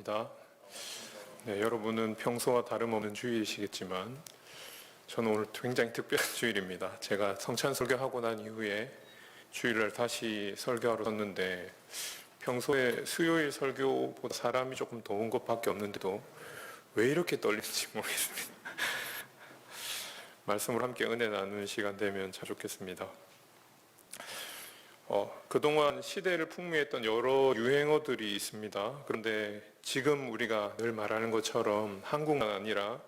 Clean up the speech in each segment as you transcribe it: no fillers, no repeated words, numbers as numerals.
반갑습니다. 네, 여러분은 평소와 다름없는 주일이시겠지만 저는 오늘 굉장히 특별한 주일입니다. 제가 성찬 설교하고 난 이후에 주일을 다시 설교하러 섰는데 평소에 수요일 설교보다 사람이 조금 더운 것밖에 없는데도 왜 이렇게 떨리는지 모르겠습니다. 말씀을 함께 은혜 나누는 시간 되면 참 좋겠습니다. 그동안 시대를 풍미했던 여러 유행어들이 있습니다. 그런데 지금 우리가 늘 말하는 것처럼 한국만 아니라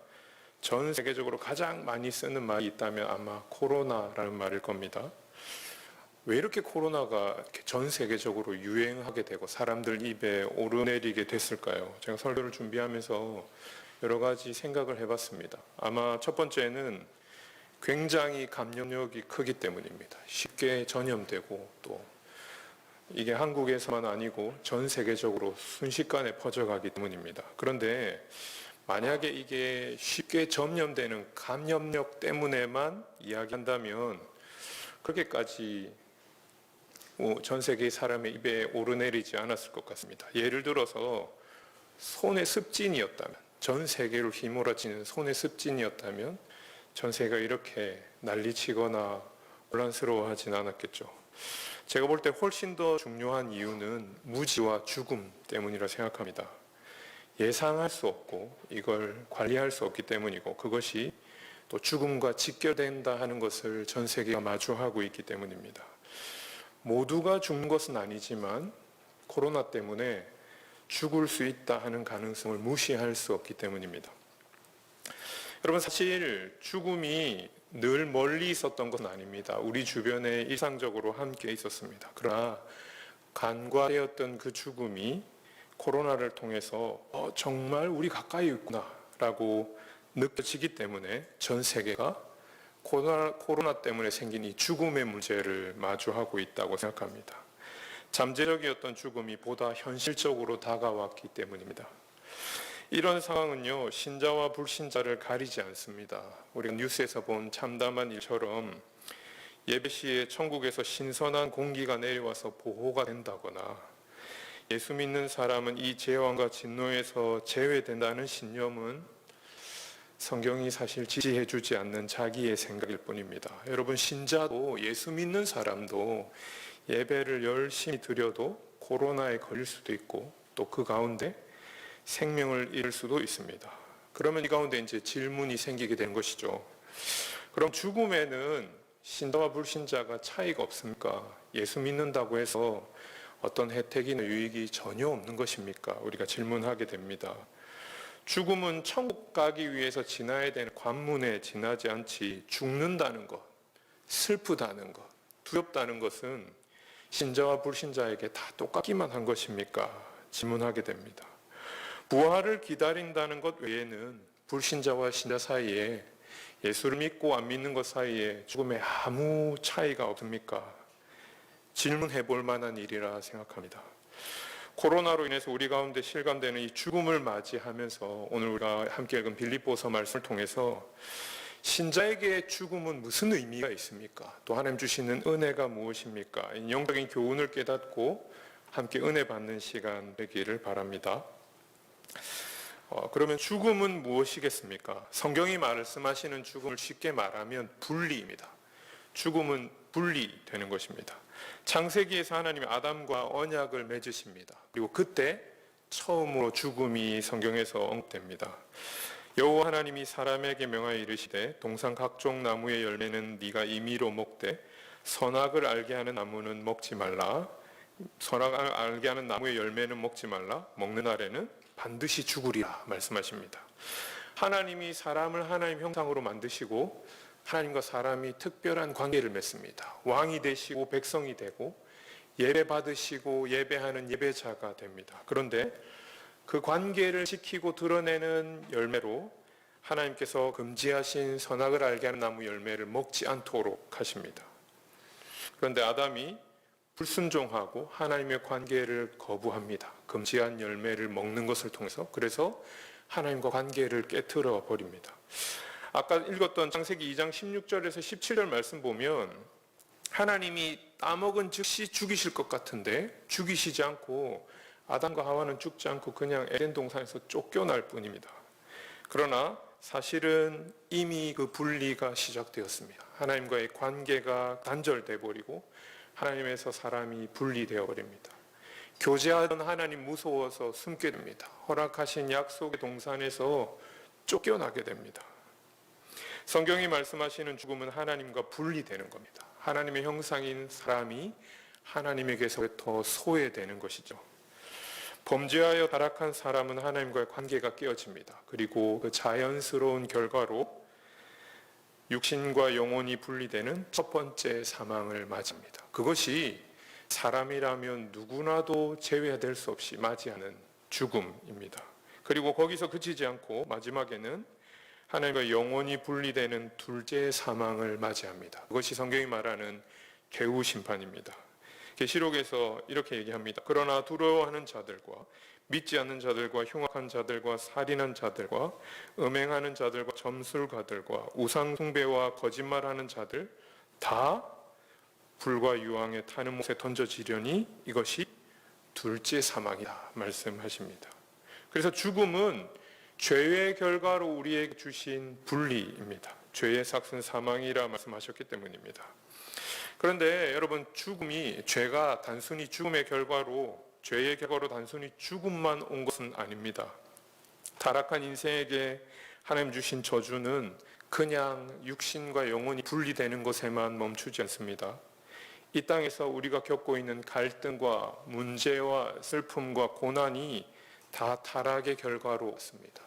전 세계적으로 가장 많이 쓰는 말이 있다면 아마 코로나라는 말일 겁니다. 왜 이렇게 코로나가 전 세계적으로 유행하게 되고 사람들 입에 오르내리게 됐을까요? 제가 설교를 준비하면서 여러 가지 생각을 해봤습니다. 아마 첫 번째는 굉장히 감염력이 크기 때문입니다. 쉽게 전염되고 또 이게 한국에서만 아니고 전 세계적으로 순식간에 퍼져가기 때문입니다. 그런데 만약에 이게 쉽게 전염되는 감염력 때문에만 이야기한다면 그렇게까지 전 세계 사람의 입에 오르내리지 않았을 것 같습니다. 예를 들어서 손의 습진이었다면, 전 세계로 휘몰아치는 손의 습진이었다면 전 세계가 이렇게 난리치거나 혼란스러워하진 않았겠죠. 제가 볼 때 훨씬 더 중요한 이유는 무지와 죽음 때문이라 생각합니다. 예상할 수 없고 이걸 관리할 수 없기 때문이고 그것이 또 죽음과 직결된다 하는 것을 전 세계가 마주하고 있기 때문입니다. 모두가 죽는 것은 아니지만 코로나 때문에 죽을 수 있다 하는 가능성을 무시할 수 없기 때문입니다. 여러분, 사실 죽음이 늘 멀리 있었던 것은 아닙니다. 우리 주변에 일상적으로 함께 있었습니다. 그러나 간과되었던 그 죽음이 코로나를 통해서 정말 우리 가까이 있구나 라고 느껴지기 때문에 전 세계가 코로나 때문에 생긴 이 죽음의 문제를 마주하고 있다고 생각합니다. 잠재적이었던 죽음이 보다 현실적으로 다가왔기 때문입니다. 이런 상황은요, 신자와 불신자를 가리지 않습니다. 우리가 뉴스에서 본 참담한 일처럼 예배 시에 천국에서 신선한 공기가 내려와서 보호가 된다거나 예수 믿는 사람은 이 재앙과 진노에서 제외된다는 신념은 성경이 사실 지지해주지 않는 자기의 생각일 뿐입니다. 여러분, 신자도 예수 믿는 사람도 예배를 열심히 드려도 코로나에 걸릴 수도 있고 또 그 가운데 생명을 잃을 수도 있습니다. 그러면 이 가운데 이제 질문이 생기게 되는 것이죠. 그럼 죽음에는 신자와 불신자가 차이가 없습니까? 예수 믿는다고 해서 어떤 혜택이나 유익이 전혀 없는 것입니까? 우리가 질문하게 됩니다. 죽음은 천국 가기 위해서 지나야 되는 관문에 지나지 않지 죽는다는 것, 슬프다는 것, 두렵다는 것은 신자와 불신자에게 다 똑같기만 한 것입니까? 질문하게 됩니다. 부활을 기다린다는 것 외에는 불신자와 신자 사이에 예수를 믿고 안 믿는 것 사이에 죽음에 아무 차이가 없습니까? 질문해 볼 만한 일이라 생각합니다. 코로나로 인해서 우리 가운데 실감되는 이 죽음을 맞이하면서 오늘 우리가 함께 읽은 빌립보서 말씀을 통해서 신자에게 죽음은 무슨 의미가 있습니까? 또 하나님 주시는 은혜가 무엇입니까? 영적인 교훈을 깨닫고 함께 은혜 받는 시간 되기를 바랍니다. 그러면 죽음은 무엇이겠습니까? 성경이 말씀하시는 죽음을 쉽게 말하면 분리입니다. 죽음은 분리되는 것입니다. 창세기에서 하나님이 아담과 언약을 맺으십니다. 그리고 그때 처음으로 죽음이 성경에서 언급됩니다. 여호와 하나님이 사람에게 명하여 이르시되 동산 각종 나무의 열매는 네가 임의로 먹되 선악을 알게 하는 나무는 먹지 말라. 선악을 알게 하는 나무의 열매는 먹지 말라. 먹는 날에는 반드시 죽으리라 말씀하십니다. 하나님이 사람을 하나님 형상으로 만드시고 하나님과 사람이 특별한 관계를 맺습니다. 왕이 되시고 백성이 되고 예배 받으시고 예배하는 예배자가 됩니다. 그런데 그 관계를 지키고 드러내는 열매로 하나님께서 금지하신 선악을 알게 하는 나무 열매를 먹지 않도록 하십니다. 그런데 아담이 불순종하고 하나님의 관계를 거부합니다. 금지한 열매를 먹는 것을 통해서. 그래서 하나님과 관계를 깨트려 버립니다. 아까 읽었던 창세기 2장 16절에서 17절 말씀 보면 하나님이 따먹은 즉시 죽이실 것 같은데 죽이시지 않고 아담과 하와는 죽지 않고 그냥 에덴 동산에서 쫓겨날 뿐입니다. 그러나 사실은 이미 그 분리가 시작되었습니다. 하나님과의 관계가 단절돼 버리고 하나님에서 사람이 분리되어 버립니다. 교제하던 하나님 무서워서 숨게 됩니다. 허락하신 약속의 동산에서 쫓겨나게 됩니다. 성경이 말씀하시는 죽음은 하나님과 분리되는 겁니다. 하나님의 형상인 사람이 하나님에게서부터 소외되는 것이죠. 범죄하여 타락한 사람은 하나님과의 관계가 깨어집니다. 그리고 그 자연스러운 결과로 육신과 영혼이 분리되는 첫 번째 사망을 맞이합니다. 그것이 사람이라면 누구나도 제외될 수 없이 맞이하는 죽음입니다. 그리고 거기서 그치지 않고 마지막에는 하나님과 영혼이 분리되는 둘째 사망을 맞이합니다. 그것이 성경이 말하는 개우 심판입니다. 계시록에서 이렇게 얘기합니다. 그러나 두려워하는 자들과 믿지 않는 자들과 흉악한 자들과 살인한 자들과 음행하는 자들과 점술가들과 우상 숭배와 거짓말하는 자들 다 불과 유황에 타는 못에 던져지려니 이것이 둘째 사망이다 말씀하십니다. 그래서 죽음은 죄의 결과로 우리에게 주신 분리입니다. 죄의 삭은 사망이라 말씀하셨기 때문입니다. 그런데 여러분, 죽음이 죄가 단순히 죽음의 결과로 죄의 결과로 단순히 죽음만 온 것은 아닙니다. 타락한 인생에게 하나님 주신 저주는 그냥 육신과 영혼이 분리되는 것에만 멈추지 않습니다. 이 땅에서 우리가 겪고 있는 갈등과 문제와 슬픔과 고난이 다 타락의 결과로 왔습니다.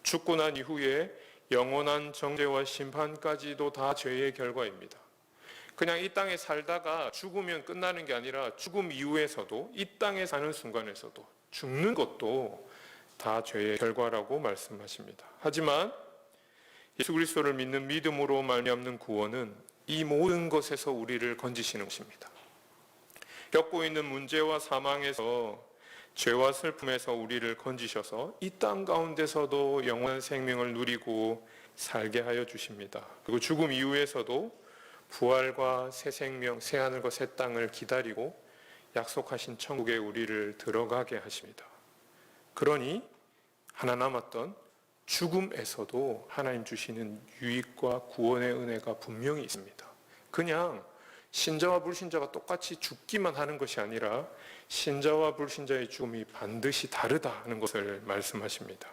죽고 난 이후에 영원한 정죄와 심판까지도 다 죄의 결과입니다. 그냥 이 땅에 살다가 죽으면 끝나는 게 아니라 죽음 이후에서도 이 땅에 사는 순간에서도 죽는 것도 다 죄의 결과라고 말씀하십니다. 하지만 예수 그리스도를 믿는 믿음으로 말미암는 구원은 이 모든 것에서 우리를 건지시는 것입니다. 겪고 있는 문제와 사망에서 죄와 슬픔에서 우리를 건지셔서 이 땅 가운데서도 영원한 생명을 누리고 살게 하여 주십니다. 그리고 죽음 이후에서도 부활과 새 생명, 새 하늘과 새 땅을 기다리고 약속하신 천국에 우리를 들어가게 하십니다. 그러니 하나 남았던 죽음에서도 하나님 주시는 유익과 구원의 은혜가 분명히 있습니다. 그냥 신자와 불신자가 똑같이 죽기만 하는 것이 아니라 신자와 불신자의 죽음이 반드시 다르다는 것을 말씀하십니다.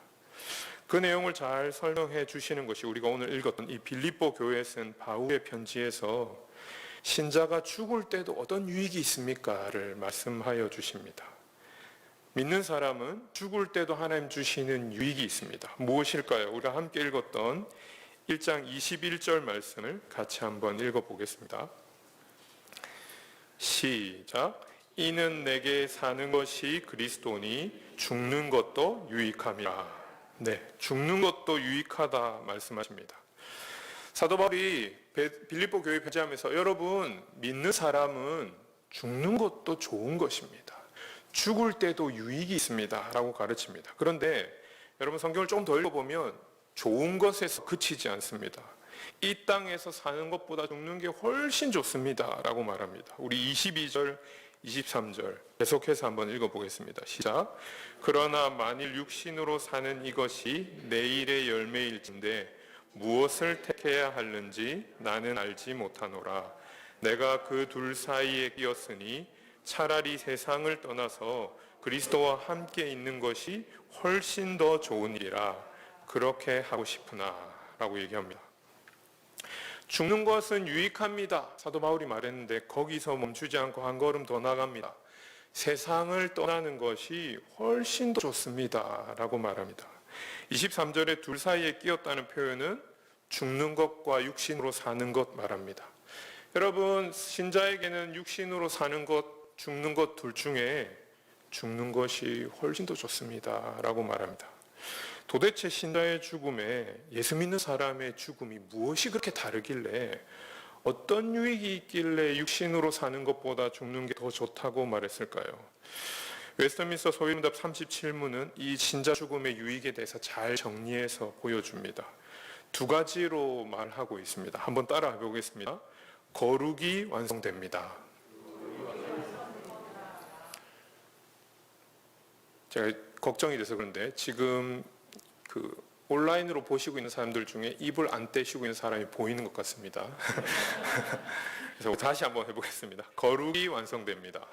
그 내용을 잘 설명해 주시는 것이 우리가 오늘 읽었던 이 빌립보 교회에 쓴 바울의 편지에서 신자가 죽을 때도 어떤 유익이 있습니까를 말씀하여 주십니다. 믿는 사람은 죽을 때도 하나님 주시는 유익이 있습니다. 무엇일까요? 우리가 함께 읽었던 1장 21절 말씀을 같이 한번 읽어보겠습니다. 시작. 이는 내게 사는 것이 그리스도니 죽는 것도 유익함이라. 네, 죽는 것도 유익하다 말씀하십니다. 사도 바울이 빌립보 교회 편지하면서 여러분, 믿는 사람은 죽는 것도 좋은 것입니다. 죽을 때도 유익이 있습니다 라고 가르칩니다. 그런데 여러분, 성경을 좀 더 읽어보면 좋은 것에서 그치지 않습니다. 이 땅에서 사는 것보다 죽는 게 훨씬 좋습니다 라고 말합니다. 우리 22절 23절 계속해서 한번 읽어보겠습니다. 시작. 그러나 만일 육신으로 사는 이것이 내일의 열매일진데 무엇을 택해야 하는지 나는 알지 못하노라. 내가 그 둘 사이에 끼었으니 차라리 세상을 떠나서 그리스도와 함께 있는 것이 훨씬 더 좋은 일이라 그렇게 하고 싶으나 라고 얘기합니다. 죽는 것은 유익합니다. 사도 바울이 말했는데 거기서 멈추지 않고 한 걸음 더 나갑니다. 세상을 떠나는 것이 훨씬 더 좋습니다 라고 말합니다. 23절에 둘 사이에 끼었다는 표현은 죽는 것과 육신으로 사는 것 말합니다. 여러분, 신자에게는 육신으로 사는 것, 죽는 것 둘 중에 죽는 것이 훨씬 더 좋습니다 라고 말합니다. 도대체 신자의 죽음에 예수 믿는 사람의 죽음이 무엇이 그렇게 다르길래, 어떤 유익이 있길래 육신으로 사는 것보다 죽는 게 더 좋다고 말했을까요? 웨스트민스터 소위문답 37문은 이 신자 죽음의 유익에 대해서 잘 정리해서 보여줍니다. 두 가지로 말하고 있습니다. 한번 따라해 보겠습니다. 거룩이 완성됩니다. 제가 걱정이 돼서 그런데 지금 그 온라인으로 보시고 있는 사람들 중에 입을 안 떼시고 있는 사람이 보이는 것 같습니다. 그래서 다시 한번 해보겠습니다. 거룩이 완성됩니다.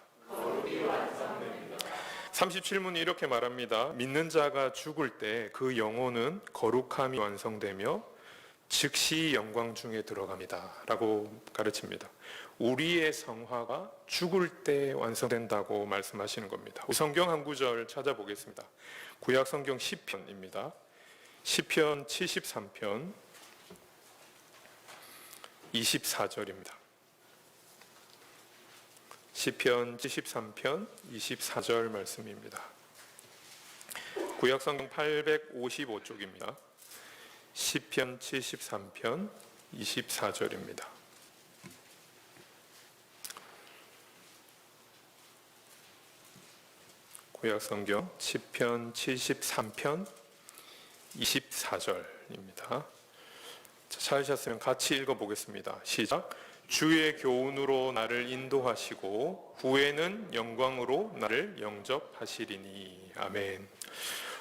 37문이 이렇게 말합니다. 믿는 자가 죽을 때 그 영혼은 거룩함이 완성되며 즉시 영광 중에 들어갑니다 라고 가르칩니다. 우리의 성화가 죽을 때 완성된다고 말씀하시는 겁니다. 성경 한 구절 찾아보겠습니다. 구약 성경 시편입니다. 시편 73편 24절입니다. 시편 73편 24절 말씀입니다. 구약 성경 855쪽입니다. 시편 73편 24절입니다. 구약 성경 시편 73편 24절입니다. 찾으셨으면 같이 읽어보겠습니다. 시작. 주의 교훈으로 나를 인도하시고 후에는 영광으로 나를 영접하시리니. 아멘.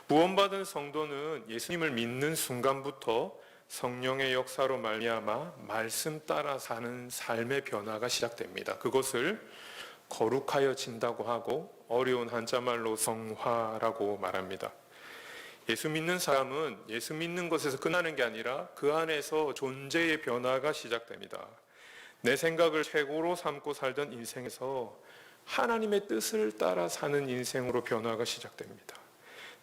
구원받은 성도는 예수님을 믿는 순간부터 성령의 역사로 말미암아 말씀 따라 사는 삶의 변화가 시작됩니다. 그것을 거룩하여진다고 하고 어려운 한자말로 성화라고 말합니다. 예수 믿는 사람은 예수 믿는 것에서 끝나는 게 아니라 그 안에서 존재의 변화가 시작됩니다. 내 생각을 최고로 삼고 살던 인생에서 하나님의 뜻을 따라 사는 인생으로 변화가 시작됩니다.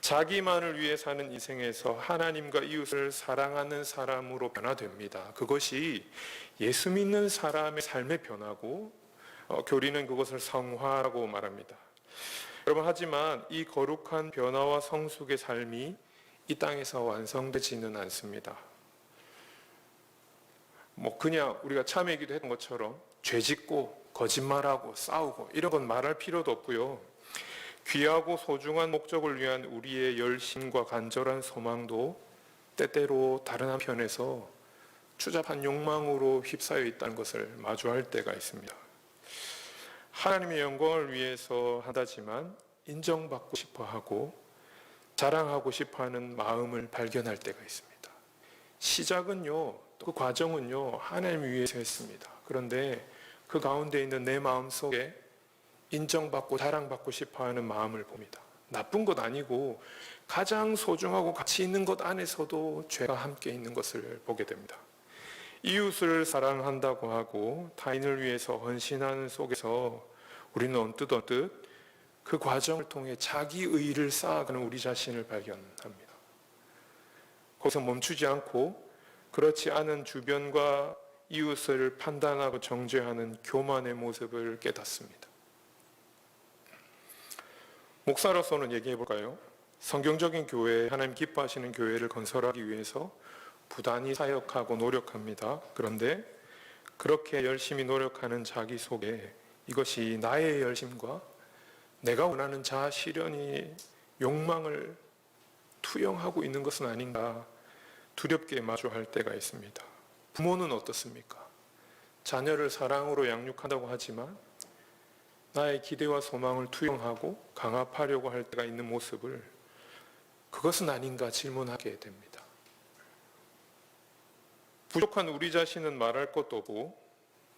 자기만을 위해 사는 인생에서 하나님과 이웃을 사랑하는 사람으로 변화됩니다. 그것이 예수 믿는 사람의 삶의 변화고 교리는 그것을 성화라고 말합니다. 여러분, 하지만 이 거룩한 변화와 성숙의 삶이 이 땅에서 완성되지는 않습니다. 그냥 우리가 참회기도 했던 것처럼 죄짓고 거짓말하고 싸우고 이런 건 말할 필요도 없고요. 귀하고 소중한 목적을 위한 우리의 열심과 간절한 소망도 때때로 다른 한편에서 추잡한 욕망으로 휩싸여 있다는 것을 마주할 때가 있습니다. 하나님의 영광을 위해서 한다지만 인정받고 싶어하고 자랑하고 싶어하는 마음을 발견할 때가 있습니다. 시작은요, 또 그 과정은요, 하나님을 위해서 했습니다. 그런데 그 가운데 있는 내 마음 속에 인정받고 자랑받고 싶어하는 마음을 봅니다. 나쁜 것 아니고 가장 소중하고 가치 있는 것 안에서도 죄가 함께 있는 것을 보게 됩니다. 이웃을 사랑한다고 하고 타인을 위해서 헌신하는 속에서 우리는 언뜻 그 과정을 통해 자기 의의를 쌓아가는 우리 자신을 발견합니다. 거기서 멈추지 않고 그렇지 않은 주변과 이웃을 판단하고 정죄하는 교만의 모습을 깨닫습니다. 목사로서는 얘기해 볼까요? 성경적인 교회, 하나님 기뻐하시는 교회를 건설하기 위해서 부단히 사역하고 노력합니다. 그런데 그렇게 열심히 노력하는 자기 속에 이것이 나의 열심과 내가 원하는 자아 실현이 욕망을 투영하고 있는 것은 아닌가 두렵게 마주할 때가 있습니다. 부모는 어떻습니까? 자녀를 사랑으로 양육한다고 하지만 나의 기대와 소망을 투영하고 강압하려고 할 때가 있는 모습을 그것은 아닌가 질문하게 됩니다. 부족한 우리 자신은 말할 것도 없고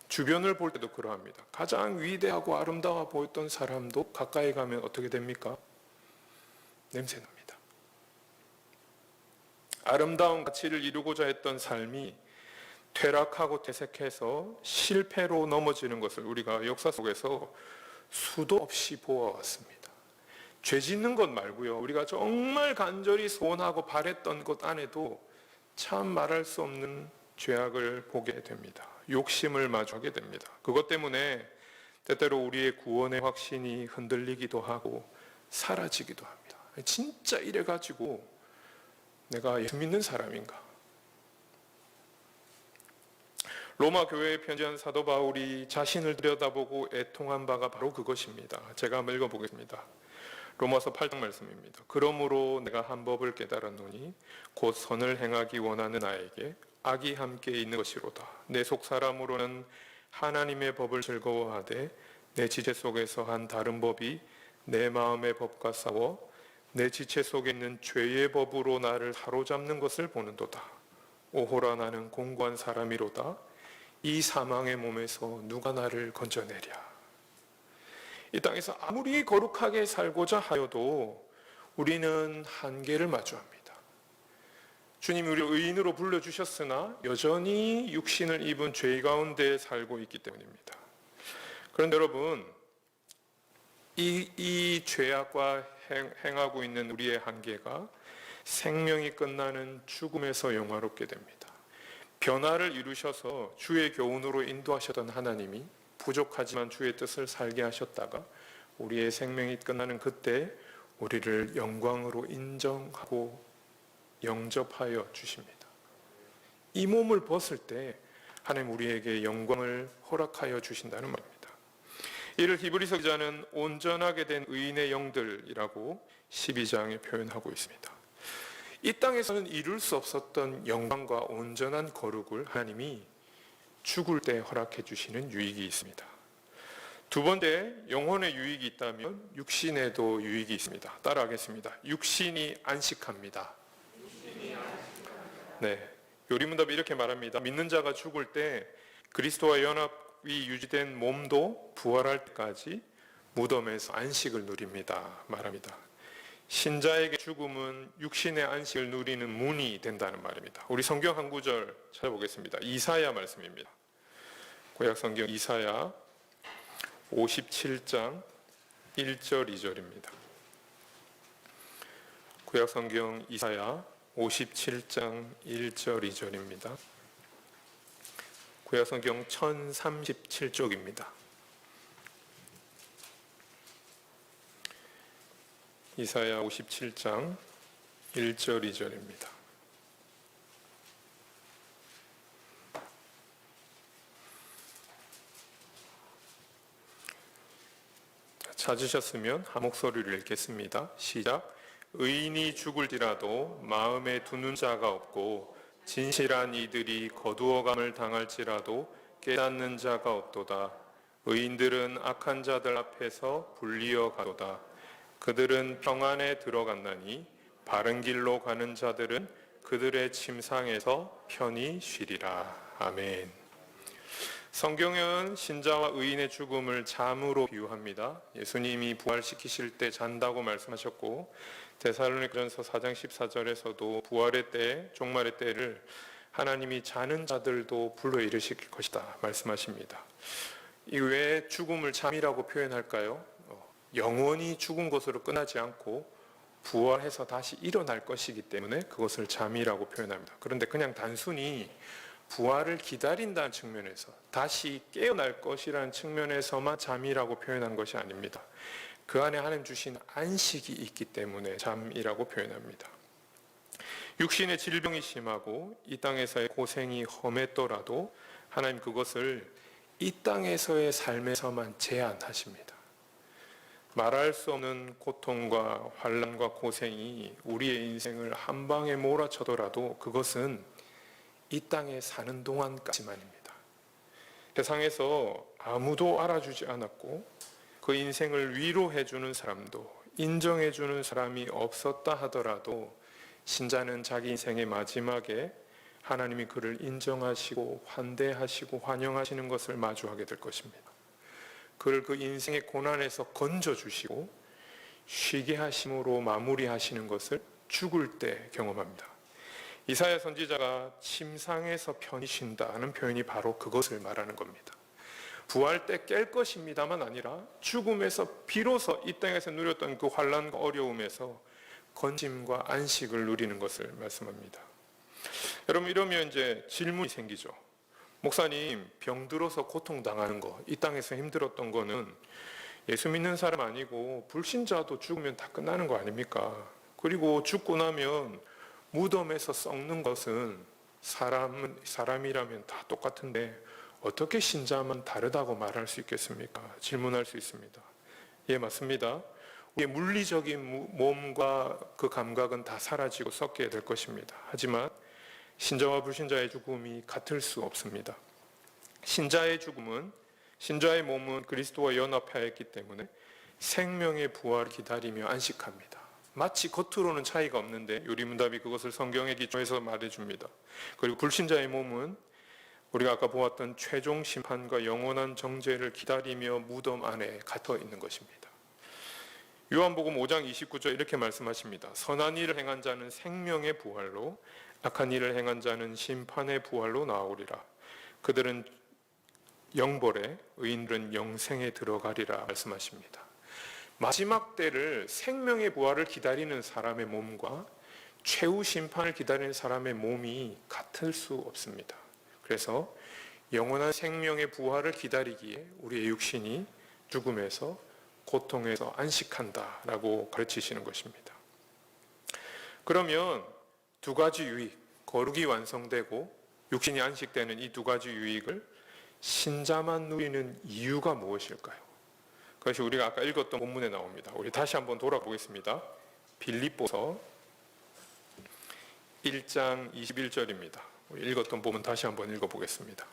주변을 볼 때도 그러합니다. 가장 위대하고 아름다워 보였던 사람도 가까이 가면 어떻게 됩니까? 냄새납니다. 아름다운 가치를 이루고자 했던 삶이 퇴락하고 퇴색해서 실패로 넘어지는 것을 우리가 역사 속에서 수도 없이 보아왔습니다. 죄 짓는 것 말고요, 우리가 정말 간절히 소원하고 바랬던 것 안에도 참 말할 수 없는 죄악을 보게 됩니다. 욕심을 마주하게 됩니다. 그것 때문에 때때로 우리의 구원의 확신이 흔들리기도 하고 사라지기도 합니다. 진짜 이래가지고 내가 예수 믿는 사람인가? 로마 교회에 편지한 사도 바울이 자신을 들여다보고 애통한 바가 바로 그것입니다. 제가 한번 읽어보겠습니다. 로마서 8장 말씀입니다. 그러므로 내가 한 법을 깨달았노니 곧 선을 행하기 원하는 나에게 악이 함께 있는 것이로다. 내 속사람으로는 하나님의 법을 즐거워하되 내 지체 속에서 한 다른 법이 내 마음의 법과 싸워 내 지체 속에 있는 죄의 법으로 나를 사로잡는 것을 보는도다. 오호라 나는 공고한 사람이로다. 이 사망의 몸에서 누가 나를 건져내랴. 이 땅에서 아무리 거룩하게 살고자 하여도 우리는 한계를 마주합니다. 주님이 우리를 의인으로 불러주셨으나 여전히 육신을 입은 죄 가운데 살고 있기 때문입니다. 그런데 여러분, 이 죄악과 행하고 있는 우리의 한계가 생명이 끝나는 죽음에서 영화롭게 됩니다. 변화를 이루셔서 주의 교훈으로 인도하셨던 하나님이 부족하지만 주의 뜻을 살게 하셨다가 우리의 생명이 끝나는 그때 우리를 영광으로 인정하고 영접하여 주십니다. 이 몸을 벗을 때 하나님 우리에게 영광을 허락하여 주신다는 말입니다. 이를 히브리서 기자는 온전하게 된 의인의 영들이라고 12장에 표현하고 있습니다. 이 땅에서는 이룰 수 없었던 영광과 온전한 거룩을 하나님이 죽을 때 허락해 주시는 유익이 있습니다. 두 번째, 영혼의 유익이 있다면 육신에도 유익이 있습니다. 따라하겠습니다. 육신이 안식합니다. 네, 요리문답이 이렇게 말합니다. 믿는 자가 죽을 때 그리스도와 연합이 유지된 몸도 부활할 때까지 무덤에서 안식을 누립니다. 말합니다. 신자에게 죽음은 육신의 안식을 누리는 문이 된다는 말입니다. 우리 성경 한 구절 찾아보겠습니다. 이사야 말씀입니다. 구약 성경 이사야 57장 1절 2절입니다. 구약 성경 이사야 57장 1절 2절입니다. 구약 성경 1037쪽입니다. 이사야 57장 1절 2절입니다. 찾으셨으면 한 목소리를 읽겠습니다. 시작. 의인이 죽을지라도 마음에 두는 자가 없고 진실한 이들이 거두어감을 당할지라도 깨닫는 자가 없도다. 의인들은 악한 자들 앞에서 불리어 가도다. 그들은 평안에 들어갔나니 바른 길로 가는 자들은 그들의 침상에서 편히 쉬리라. 아멘. 성경은 신자와 의인의 죽음을 잠으로 비유합니다. 예수님이 부활시키실 때 잔다고 말씀하셨고 데살로니가전서 4장 14절에서도 부활의 때, 종말의 때를 하나님이 자는 자들도 불러일으킬 것이다 말씀하십니다. 이 왜 죽음을 잠이라고 표현할까요? 영원히 죽은 것으로 끝나지 않고 부활해서 다시 일어날 것이기 때문에 그것을 잠이라고 표현합니다. 그런데 그냥 단순히 부활을 기다린다는 측면에서 다시 깨어날 것이라는 측면에서만 잠이라고 표현한 것이 아닙니다. 그 안에 하나님 주신 안식이 있기 때문에 잠이라고 표현합니다. 육신의 질병이 심하고 이 땅에서의 고생이 험했더라도 하나님 그것을 이 땅에서의 삶에서만 제한하십니다. 말할 수 없는 고통과 환난과 고생이 우리의 인생을 한 방에 몰아쳐더라도 그것은 이 땅에 사는 동안까지만입니다. 세상에서 아무도 알아주지 않았고 그 인생을 위로해주는 사람도 인정해주는 사람이 없었다 하더라도 신자는 자기 인생의 마지막에 하나님이 그를 인정하시고 환대하시고 환영하시는 것을 마주하게 될 것입니다. 그를 그 인생의 고난에서 건져주시고 쉬게 하심으로 마무리하시는 것을 죽을 때 경험합니다. 이사야 선지자가 침상에서 편히 쉰다는 표현이 바로 그것을 말하는 겁니다. 부활 때 깰 것입니다만 아니라 죽음에서 비로소 이 땅에서 누렸던 그 환난과 어려움에서 건짐과 안식을 누리는 것을 말씀합니다. 여러분 이러면 이제 질문이 생기죠. 목사님, 병들어서 고통당하는 거, 이 땅에서 힘들었던 거는 예수 믿는 사람 아니고 불신자도 죽으면 다 끝나는 거 아닙니까? 그리고 죽고 나면 무덤에서 썩는 것은 사람이라면 다 똑같은데 어떻게 신자만 다르다고 말할 수 있겠습니까? 질문할 수 있습니다. 예, 맞습니다. 우리의 물리적인 몸과 그 감각은 다 사라지고 썩게 될 것입니다. 하지만 신자와 불신자의 죽음이 같을 수 없습니다. 신자의 죽음은 신자의 몸은 그리스도와 연합하였기 때문에 생명의 부활을 기다리며 안식합니다. 마치 겉으로는 차이가 없는데 요리문답이 그것을 성경에 기초해서 말해줍니다. 그리고 불신자의 몸은 우리가 아까 보았던 최종 심판과 영원한 정죄를 기다리며 무덤 안에 갇혀 있는 것입니다. 요한복음 5장 29절 이렇게 말씀하십니다. 선한 일을 행한 자는 생명의 부활로, 악한 일을 행한 자는 심판의 부활로 나오리라. 그들은 영벌에, 의인들은 영생에 들어가리라 말씀하십니다. 마지막 때를, 생명의 부활을 기다리는 사람의 몸과 최후 심판을 기다리는 사람의 몸이 같을 수 없습니다. 그래서 영원한 생명의 부활을 기다리기에 우리의 육신이 죽음에서, 고통에서 안식한다라고 가르치시는 것입니다. 그러면 두 가지 유익, 거룩이 완성되고 육신이 안식되는 이 두 가지 유익을 신자만 누리는 이유가 무엇일까요? 그것이 우리가 아까 읽었던 본문에 나옵니다. 우리 다시 한번 돌아보겠습니다. 빌립보서 1장 21절입니다. 우리 읽었던 본문 다시 한번 읽어보겠습니다.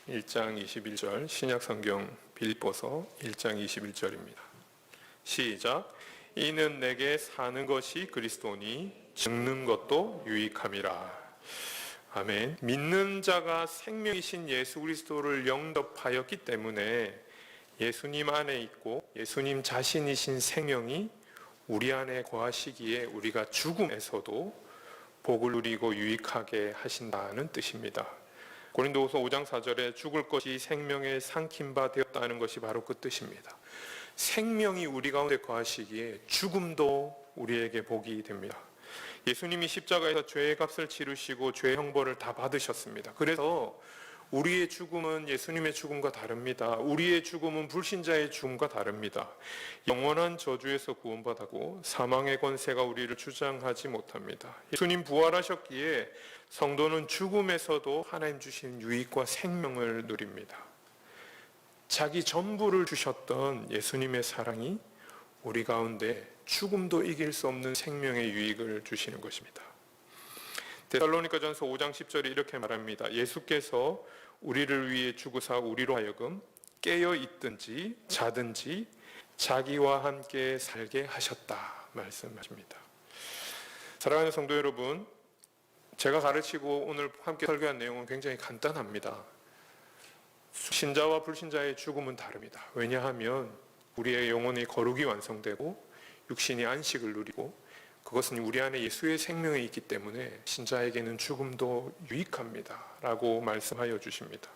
1장 21절 신약성경 빌립보서 1장 21절입니다. 시작. 이는 내게 사는 것이 그리스도니 죽는 것도 유익함이라. 아멘. 믿는 자가 생명이신 예수 그리스도를 영접하였기 때문에 예수님 안에 있고 예수님 자신이신 생명이 우리 안에 거하시기에 우리가 죽음에서도 복을 누리고 유익하게 하신다는 뜻입니다. 고린도후서 5장 4절에 죽을 것이 생명에 삼킨 바 되었다는 것이 바로 그 뜻입니다. 생명이 우리 가운데 거하시기에 죽음도 우리에게 복이 됩니다. 예수님이 십자가에서 죄의 값을 치르시고 죄의 형벌을 다 받으셨습니다. 그래서 우리의 죽음은 예수님의 죽음과 다릅니다. 우리의 죽음은 불신자의 죽음과 다릅니다. 영원한 저주에서 구원받았고 사망의 권세가 우리를 주장하지 못합니다. 예수님 부활하셨기에 성도는 죽음에서도 하나님 주신 유익과 생명을 누립니다. 자기 전부를 주셨던 예수님의 사랑이 우리 가운데 죽음도 이길 수 없는 생명의 유익을 주시는 것입니다. 데살로니가전서 5장 10절에 이렇게 말합니다. 예수께서 우리를 위해 죽으사 우리로 하여금 깨어 있든지 자든지 자기와 함께 살게 하셨다 말씀하십니다. 사랑하는 성도 여러분, 제가 가르치고 오늘 함께 설교한 내용은 굉장히 간단합니다. 신자와 불신자의 죽음은 다릅니다. 왜냐하면 우리의 영혼의 거룩이 완성되고 육신이 안식을 누리고 그것은 우리 안에 예수의 생명이 있기 때문에 신자에게는 죽음도 유익합니다 라고 말씀하여 주십니다.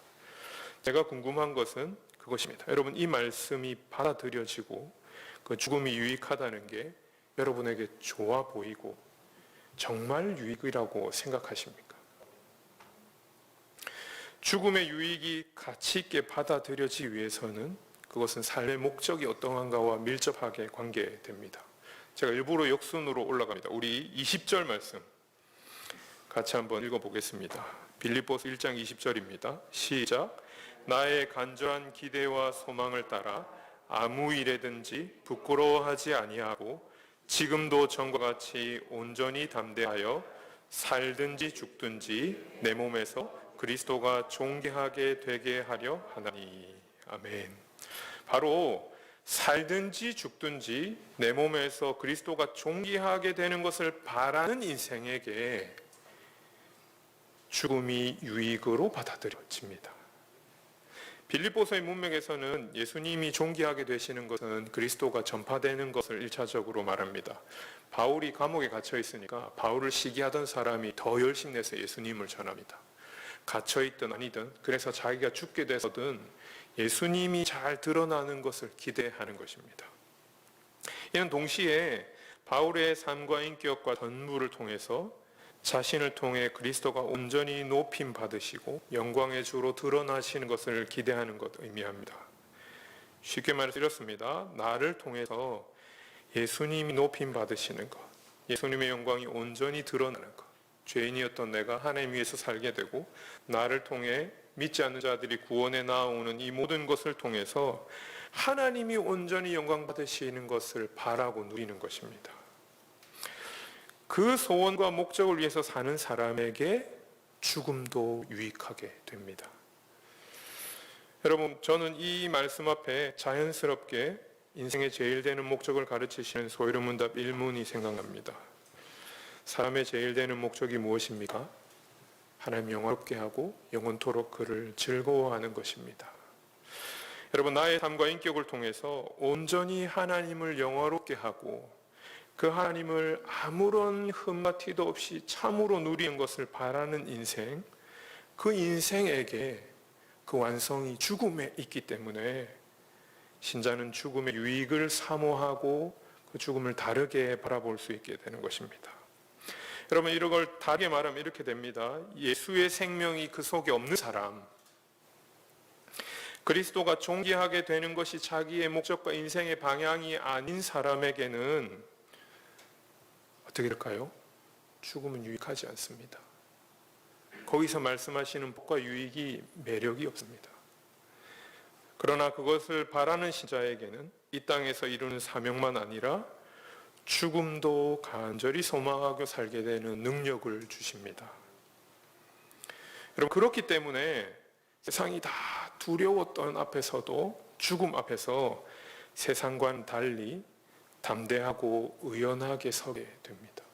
제가 궁금한 것은 그것입니다. 여러분, 이 말씀이 받아들여지고 그 죽음이 유익하다는 게 여러분에게 좋아 보이고 정말 유익이라고 생각하십니까? 죽음의 유익이 가치 있게 받아들여지기 위해서는 그것은 삶의 목적이 어떠한가와 밀접하게 관계됩니다. 제가 일부러 역순으로 올라갑니다. 우리 20절 말씀 같이 한번 읽어보겠습니다. 빌립보서 1장 20절입니다. 시작. 나의 간절한 기대와 소망을 따라 아무 일에든지 부끄러워하지 아니하고 지금도 전과 같이 온전히 담대하여 살든지 죽든지 내 몸에서 그리스도가 존귀하게 되게 하려 하나니. 아멘. 바로 살든지 죽든지 내 몸에서 그리스도가 존귀하게 되는 것을 바라는 인생에게 죽음이 유익으로 받아들여집니다. 빌립보서의 문맥에서는 예수님이 존귀하게 되시는 것은 그리스도가 전파되는 것을 1차적으로 말합니다. 바울이 감옥에 갇혀 있으니까 바울을 시기하던 사람이 더 열심내서 예수님을 전합니다. 갇혀있든 아니든, 그래서 자기가 죽게 돼서든 예수님이 잘 드러나는 것을 기대하는 것입니다. 이는 동시에 바울의 삶과 인격과 전부를 통해서 자신을 통해 그리스도가 온전히 높임 받으시고 영광의 주로 드러나시는 것을 기대하는 것 의미합니다. 쉽게 말해서 이렇습니다. 나를 통해서 예수님이 높임 받으시는 것, 예수님의 영광이 온전히 드러나는 것, 죄인이었던 내가 하나님 위해서 살게 되고 나를 통해 믿지 않는 자들이 구원에 나아오는 이 모든 것을 통해서 하나님이 온전히 영광 받으시는 것을 바라고 누리는 것입니다. 그 소원과 목적을 위해서 사는 사람에게 죽음도 유익하게 됩니다. 여러분, 저는 이 말씀 앞에 자연스럽게 인생의 제일 되는 목적을 가르치시는 소위로문답 1문이 생각납니다. 사람의 제일 되는 목적이 무엇입니까? 하나님 영화롭게 하고 영원토록 그를 즐거워하는 것입니다. 여러분, 나의 삶과 인격을 통해서 온전히 하나님을 영화롭게 하고 그 하나님을 아무런 흠과 티도 없이 참으로 누리는 것을 바라는 인생, 그 인생에게 그 완성이 죽음에 있기 때문에 신자는 죽음의 유익을 사모하고 그 죽음을 다르게 바라볼 수 있게 되는 것입니다. 여러분, 이런 걸 다르게 말하면 이렇게 됩니다. 예수의 생명이 그 속에 없는 사람, 그리스도가 존귀하게 되는 것이 자기의 목적과 인생의 방향이 아닌 사람에게는 어떻게 될까요? 죽음은 유익하지 않습니다. 거기서 말씀하시는 복과 유익이 매력이 없습니다. 그러나 그것을 바라는 신자에게는 이 땅에서 이루는 사명만 아니라 죽음도 간절히 소망하고 살게 되는 능력을 주십니다. 여러분, 그렇기 때문에 세상이 다 두려웠던 앞에서도 죽음 앞에서 세상과는 달리 담대하고 의연하게 서게 됩니다.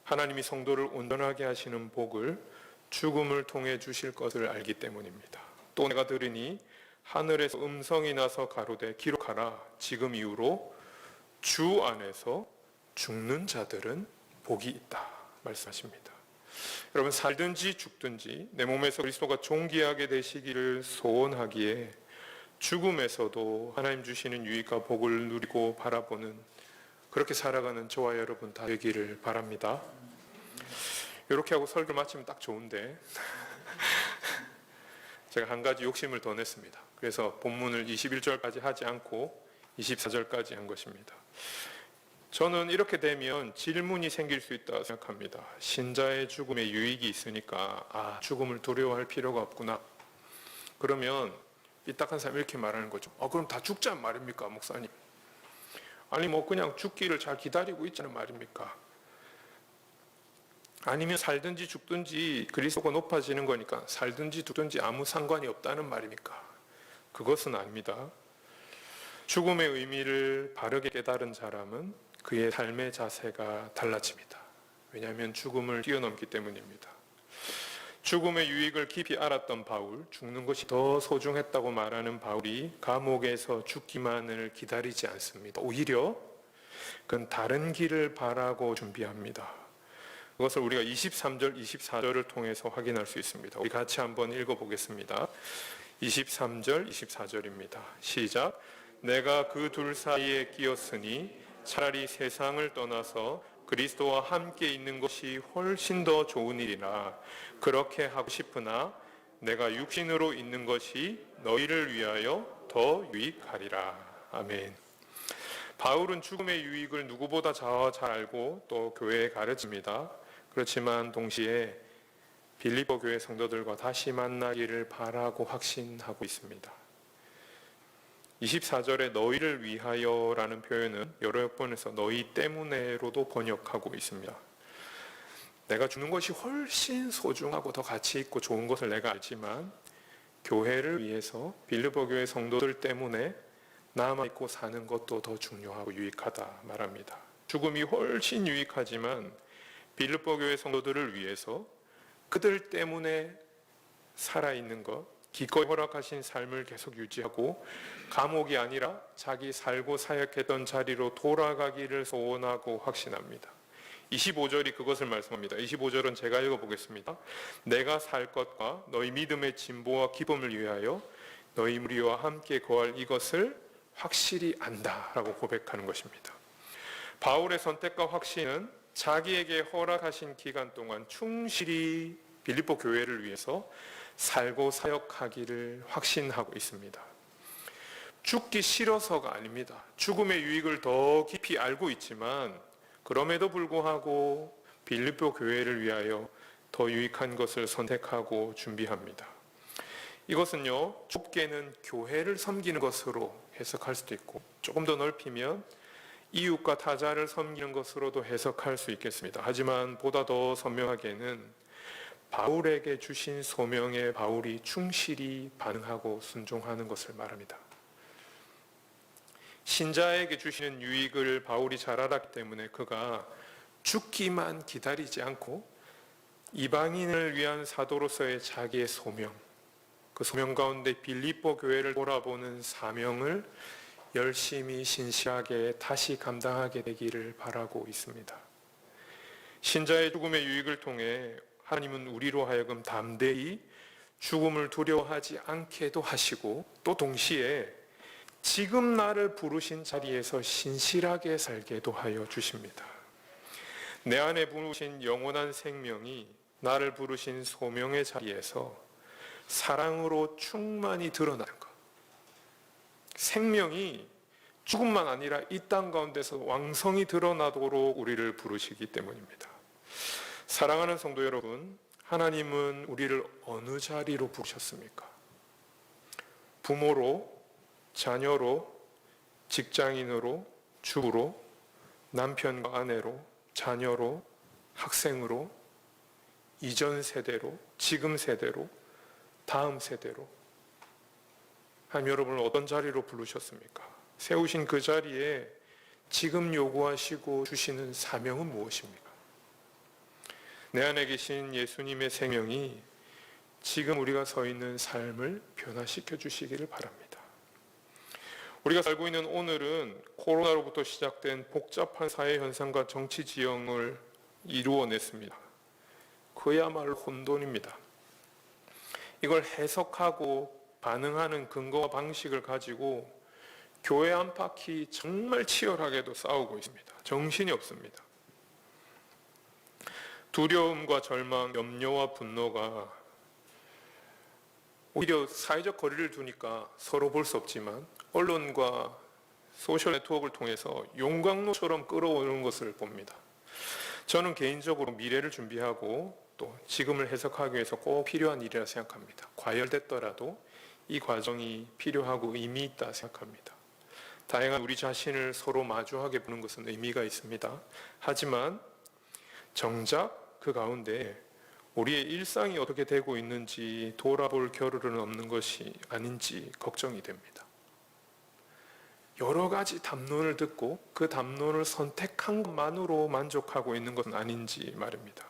하나님이 성도를 온전하게 하시는 복을 죽음을 통해 주실 것을 알기 때문입니다. 또 내가 들으니 하늘에서 음성이 나서 가로되 기록하라, 지금 이후로 주 안에서 죽는 자들은 복이 있다 말씀하십니다. 여러분, 살든지 죽든지 내 몸에서 그리스도가 존귀하게 되시기를 소원하기에 죽음에서도 하나님 주시는 유익과 복을 누리고 바라보는 그렇게 살아가는 저와 여러분 다 되기를 바랍니다. 이렇게 하고 설교 마치면 딱 좋은데 제가 한 가지 욕심을 더 냈습니다. 그래서 본문을 21절까지 하지 않고 24절까지 한 것입니다. 저는 이렇게 되면 질문이 생길 수 있다고 생각합니다. 신자의 죽음에 유익이 있으니까 죽음을 두려워할 필요가 없구나. 그러면 삐딱한 사람이 이렇게 말하는 거죠. 그럼 다 죽자는 말입니까, 목사님? 아니 그냥 죽기를 잘 기다리고 있자는 말입니까? 아니면 살든지 죽든지 그리스도가 높아지는 거니까 살든지 죽든지 아무 상관이 없다는 말입니까? 그것은 아닙니다. 죽음의 의미를 바르게 깨달은 사람은 그의 삶의 자세가 달라집니다. 왜냐하면 죽음을 뛰어넘기 때문입니다. 죽음의 유익을 깊이 알았던 바울, 죽는 것이 더 소중했다고 말하는 바울이 감옥에서 죽기만을 기다리지 않습니다. 오히려 그건 다른 길을 바라고 준비합니다. 그것을 우리가 23절, 24절을 통해서 확인할 수 있습니다. 우리 같이 한번 읽어보겠습니다. 23절, 24절입니다. 시작. 내가 그 둘 사이에 끼었으니 차라리 세상을 떠나서 그리스도와 함께 있는 것이 훨씬 더 좋은 일이라 그렇게 하고 싶으나 내가 육신으로 있는 것이 너희를 위하여 더 유익하리라. 아멘. 바울은 죽음의 유익을 누구보다 잘 알고 또 교회에 가르칩니다. 그렇지만 동시에 빌립보 교회 성도들과 다시 만나기를 바라고 확신하고 있습니다. 24절에 너희를 위하여라는 표현은 여러 번에서 너희 때문에로도 번역하고 있습니다. 내가 죽는 것이 훨씬 소중하고 더 가치 있고 좋은 것을 내가 알지만 교회를 위해서 빌립보 교회 성도들 때문에 남아있고 사는 것도 더 중요하고 유익하다 말합니다. 죽음이 훨씬 유익하지만 빌립보 교회 성도들을 위해서 그들 때문에 살아있는 것, 기꺼이 허락하신 삶을 계속 유지하고 감옥이 아니라 자기 살고 사역했던 자리로 돌아가기를 소원하고 확신합니다. 25절이 그것을 말씀합니다. 25절은 제가 읽어보겠습니다. 내가 살 것과 너희 믿음의 진보와 기쁨을 위하여 너희 무리와 함께 거할 이것을 확실히 안다라고 고백하는 것입니다. 바울의 선택과 확신은 자기에게 허락하신 기간 동안 충실히 빌립보 교회를 위해서 살고 사역하기를 확신하고 있습니다. 죽기 싫어서가 아닙니다. 죽음의 유익을 더 깊이 알고 있지만 그럼에도 불구하고 빌립보 교회를 위하여 더 유익한 것을 선택하고 준비합니다. 이것은요, 좁게는 교회를 섬기는 것으로 해석할 수도 있고 조금 더 넓히면 이웃과 타자를 섬기는 것으로도 해석할 수 있겠습니다. 하지만 보다 더 선명하게는 바울에게 주신 소명에 바울이 충실히 반응하고 순종하는 것을 말합니다. 신자에게 주시는 유익을 바울이 잘 알았기 때문에 그가 죽기만 기다리지 않고 이방인을 위한 사도로서의 자기의 소명, 그 소명 가운데 빌립보 교회를 돌아보는 사명을 열심히 신실하게 다시 감당하게 되기를 바라고 있습니다. 신자의 죽음의 유익을 통해 하나님은 우리로 하여금 담대히 죽음을 두려워하지 않게도 하시고, 또 동시에 지금 나를 부르신 자리에서 신실하게 살게도 하여 주십니다. 내 안에 부르신 영원한 생명이 나를 부르신 소명의 자리에서 사랑으로 충만히 드러나는 것. 생명이 죽음만 아니라 이 땅 가운데서 왕성히 드러나도록 우리를 부르시기 때문입니다. 사랑하는 성도 여러분, 하나님은 우리를 어느 자리로 부르셨습니까? 부모로, 자녀로, 직장인으로, 주부로, 남편과 아내로, 자녀로, 학생으로, 이전 세대로, 지금 세대로, 다음 세대로. 하나님 여러분을 어떤 자리로 부르셨습니까? 세우신 그 자리에 지금 요구하시고 주시는 사명은 무엇입니까? 내 안에 계신 예수님의 생명이 지금 우리가 서 있는 삶을 변화시켜 주시기를 바랍니다. 우리가 살고 있는 오늘은 코로나로부터 시작된 복잡한 사회 현상과 정치 지형을 이루어냈습니다. 그야말로 혼돈입니다. 이걸 해석하고 반응하는 근거와 방식을 가지고 교회 안팎이 정말 치열하게도 싸우고 있습니다. 정신이 없습니다. 두려움과 절망, 염려와 분노가 오히려 사회적 거리를 두니까 서로 볼 수 없지만 언론과 소셜 네트워크를 통해서 용광로처럼 끌어오는 것을 봅니다. 저는 개인적으로 미래를 준비하고 또 지금을 해석하기 위해서 꼭 필요한 일이라 생각합니다. 과열됐더라도 이 과정이 필요하고 의미 있다 생각합니다. 다양한 우리 자신을 서로 마주하게 보는 것은 의미가 있습니다. 하지만 정작 그 가운데 우리의 일상이 어떻게 되고 있는지 돌아볼 겨를은 없는 것이 아닌지 걱정이 됩니다. 여러 가지 담론을 듣고 그 담론을 선택한 것만으로 만족하고 있는 것은 아닌지 말입니다.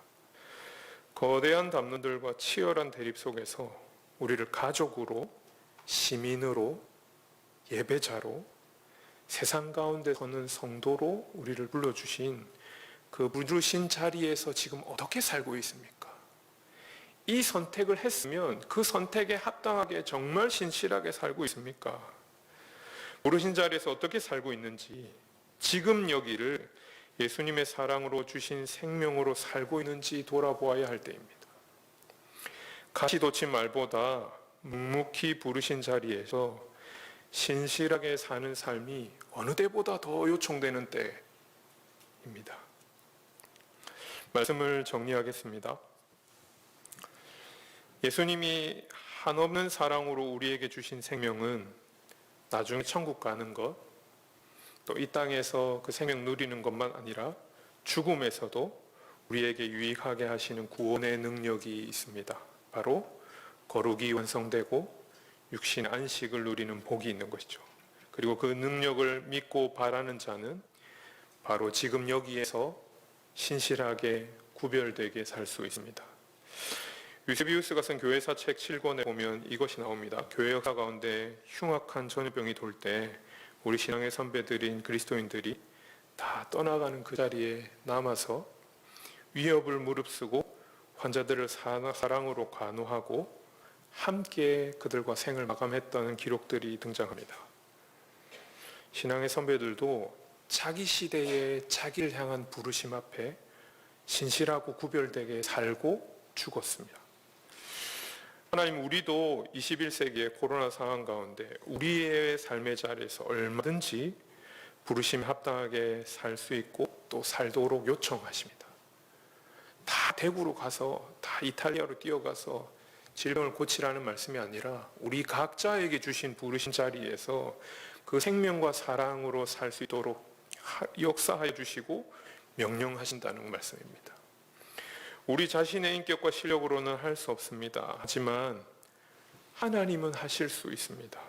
거대한 담론들과 치열한 대립 속에서 우리를 가족으로, 시민으로, 예배자로, 세상 가운데 서는 성도로 우리를 불러주신 그 부르신 자리에서 지금 어떻게 살고 있습니까? 이 선택을 했으면 그 선택에 합당하게 정말 신실하게 살고 있습니까? 부르신 자리에서 어떻게 살고 있는지, 지금 여기를 예수님의 사랑으로 주신 생명으로 살고 있는지 돌아보아야 할 때입니다. 가시 돋친 말보다 묵묵히 부르신 자리에서 신실하게 사는 삶이 어느 때보다 더 요청되는 때입니다. 말씀을 정리하겠습니다. 예수님이 한없는 사랑으로 우리에게 주신 생명은 나중에 천국 가는 것, 또 이 땅에서 그 생명 누리는 것만 아니라 죽음에서도 우리에게 유익하게 하시는 구원의 능력이 있습니다. 바로 거룩이 완성되고 육신 안식을 누리는 복이 있는 것이죠. 그리고 그 능력을 믿고 바라는 자는 바로 지금 여기에서 신실하게 구별되게 살 수 있습니다. 유세비우스가 쓴 교회사 책 7권에 보면 이것이 나옵니다. 교회 역사 가운데 흉악한 전염병이 돌 때 우리 신앙의 선배들인 그리스도인들이 다 떠나가는 그 자리에 남아서 위협을 무릅쓰고 환자들을 사랑으로 간호하고 함께 그들과 생을 마감했다는 기록들이 등장합니다. 신앙의 선배들도 자기 시대의 자기를 향한 부르심 앞에 신실하고 구별되게 살고 죽었습니다. 하나님, 우리도 21세기의 코로나 상황 가운데 우리의 삶의 자리에서 얼마든지 부르심에 합당하게 살 수 있고 또 살도록 요청하십니다. 다 대구로 가서, 다 이탈리아로 뛰어가서 질병을 고치라는 말씀이 아니라 우리 각자에게 주신 부르신 자리에서 그 생명과 사랑으로 살 수 있도록 역사하여 주시고 명령하신다는 말씀입니다. 우리 자신의 인격과 실력으로는 할 수 없습니다. 하지만 하나님은 하실 수 있습니다.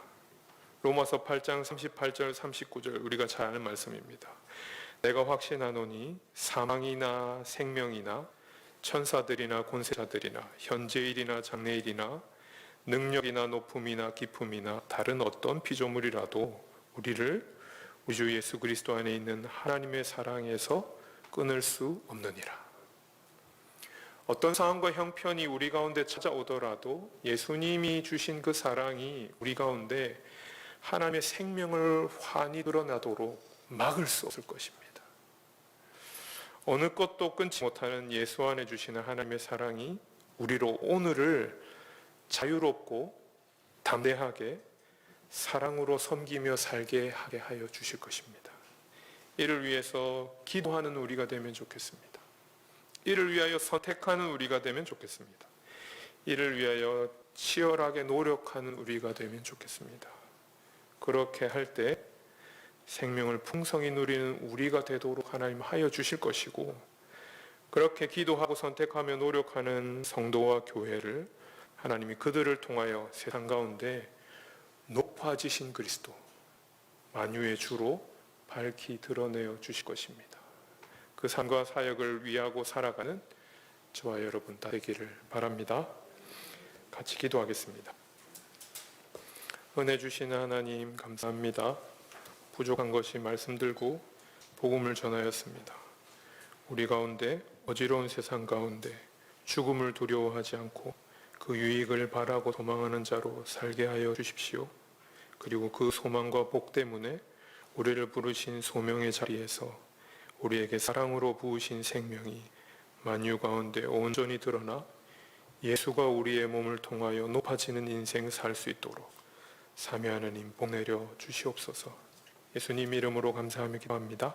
로마서 8장 38절 39절 우리가 잘 아는 말씀입니다. 내가 확신하노니 사망이나 생명이나 천사들이나 권세자들이나 현재일이나 장래일이나 능력이나 높음이나 깊음이나 다른 어떤 피조물이라도 우리를 우리 주 예수 그리스도 안에 있는 하나님의 사랑에서 끊을 수 없느니라. 어떤 상황과 형편이 우리 가운데 찾아오더라도 예수님이 주신 그 사랑이 우리 가운데 하나님의 생명을 환히 드러나도록 막을 수 없을 것입니다. 어느 것도 끊지 못하는 예수 안에 주시는 하나님의 사랑이 우리로 오늘을 자유롭고 담대하게 사랑으로 섬기며 살게 하게 하여 주실 것입니다. 이를 위해서 기도하는 우리가 되면 좋겠습니다. 이를 위하여 선택하는 우리가 되면 좋겠습니다. 이를 위하여 치열하게 노력하는 우리가 되면 좋겠습니다. 그렇게 할 때 생명을 풍성히 누리는 우리가 되도록 하나님 하여 주실 것이고, 그렇게 기도하고 선택하며 노력하는 성도와 교회를 하나님이 그들을 통하여 세상 가운데 높아지신 그리스도, 만유의 주로 밝히 드러내어 주실 것입니다. 그 삶과 사역을 위하고 살아가는 저와 여러분 다 되기를 바랍니다. 같이 기도하겠습니다. 은혜 주시는 하나님 감사합니다. 부족한 것이 말씀 들고 복음을 전하였습니다. 우리 가운데 어지러운 세상 가운데 죽음을 두려워하지 않고 그 유익을 바라고 도망하는 자로 살게 하여 주십시오. 그리고 그 소망과 복 때문에 우리를 부르신 소명의 자리에서 우리에게 사랑으로 부으신 생명이 만유 가운데 온전히 드러나 예수가 우리의 몸을 통하여 높아지는 인생 살 수 있도록 삼위 하나님 복 내려 주시옵소서. 예수님 이름으로 감사하며 기도합니다.